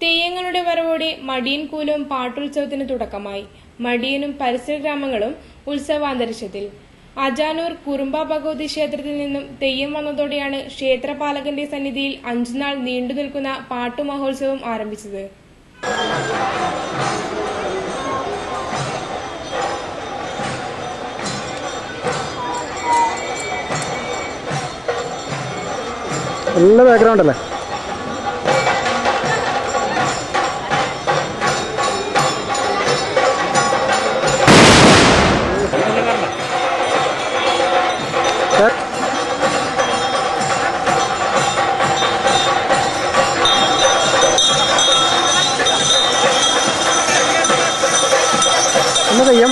തെയ്യങ്ങളുടെ വരവോടെ മടിയൻകൂലും പാട്ടുത്സവത്തിന് തുടക്കമായി. മടിയനും പരിസര ഗ്രാമങ്ങളും ഉത്സവാന്തരീക്ഷത്തിൽ. അജാനൂർ കുറുമ്പ ഭഗവതി ക്ഷേത്രത്തിൽ നിന്നും തെയ്യം വന്നതോടെയാണ് ക്ഷേത്രപാലകന്റെ സന്നിധിയിൽ 5 നാൾ നീണ്ടു നിൽക്കുന്ന പാട്ടുമഹോത്സവം ആരംഭിച്ചത്. നല്ല ബാക്ക്ഗ്രൗണ്ട് അല്ലേ? എന്താ തെയ്യം?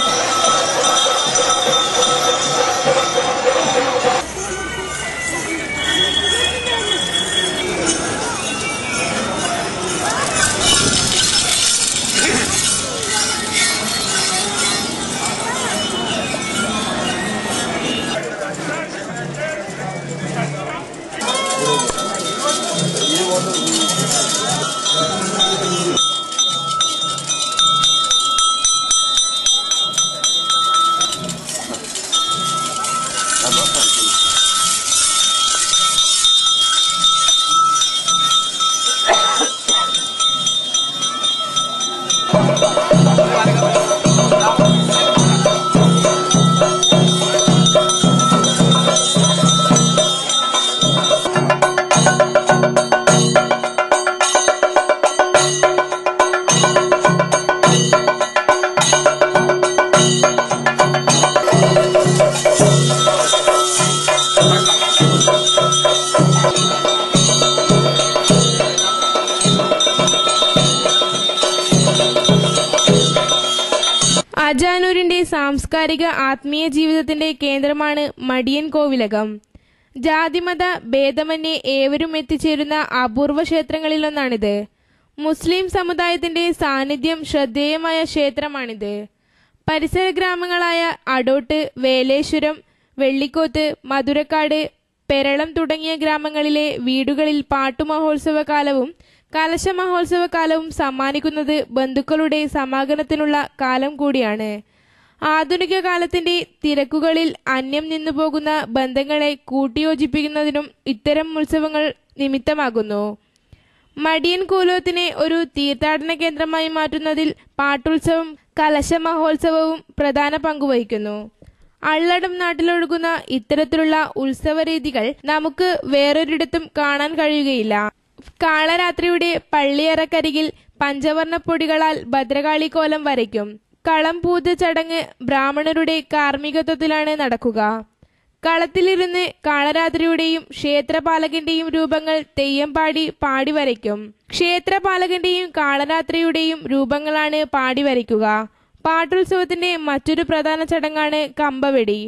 അജാനൂരിന്റെ സാംസ്കാരിക ആത്മീയ ജീവിതത്തിന്റെ കേന്ദ്രമാണ് മടിയൻ കോവിലകം. ജാതിമത ഭേദമന്യേ ഏവരും എത്തിച്ചേരുന്ന അപൂർവ ക്ഷേത്രങ്ങളിലൊന്നാണിത്. മുസ്ലിം സമുദായത്തിന്റെ സാന്നിധ്യം ശ്രദ്ധേയമായ ക്ഷേത്രമാണിത്. പരിസര ഗ്രാമങ്ങളായ അടോട്ട്, വേലേശ്വരം, വെള്ളിക്കോത്ത്, മധുരക്കാട്, പെരളം തുടങ്ങിയ ഗ്രാമങ്ങളിലെ വീടുകളിൽ പാട്ടുമഹോത്സവകാലവും കലശമഹോത്സവകാലവും സമ്മാനിക്കുന്നത് ബന്ധുക്കളുടെ സമാഗമനത്തിനുള്ള കാലം കൂടിയാണ്. ആധുനിക കാലത്തിന്റെ തിരക്കുകളിൽ അന്യം നിന്നുപോകുന്ന ബന്ധങ്ങളെ കൂട്ടിയോജിപ്പിക്കുന്നതിനും ഇത്തരം ഉത്സവങ്ങൾ നിമിത്തമാകുന്നു. മടിയൻ കൂലത്തിനെ ഒരു തീർത്ഥാടന കേന്ദ്രമായി മാറ്റുന്നതിൽ പാട്ടുത്സവം കലശമഹോത്സവവും പ്രധാന പങ്കുവഹിക്കുന്നു. അള്ളടം നാട്ടിലൊഴുകുന്ന ഇത്തരത്തിലുള്ള ഉത്സവ രീതികൾ നമുക്ക് വേറൊരിടത്തും കാണാൻ കഴിയുകയില്ല. കാളരാത്രിയുടെ പള്ളിയറക്കരികിൽ പഞ്ചവർണ്ണപ്പൊടികളാൽ ഭദ്രകാളി കോലം വരയ്ക്കും. കളം പൂജ ചടങ്ങ് ബ്രാഹ്മണരുടെ കാർമ്മികത്വത്തിലാണ് നടക്കുക. കളത്തിലിരുന്ന് കാളരാത്രിയുടെയും ക്ഷേത്രപാലകന്റെയും രൂപങ്ങൾ തെയ്യം പാടി വരയ്ക്കും. ക്ഷേത്രപാലകന്റെയും കാളരാത്രിയുടെയും രൂപങ്ങളാണ് പാടി വരയ്ക്കുക. പാട്ടുത്സവത്തിന്റെ മറ്റൊരു പ്രധാന ചടങ്ങാണ് കമ്പവെടി.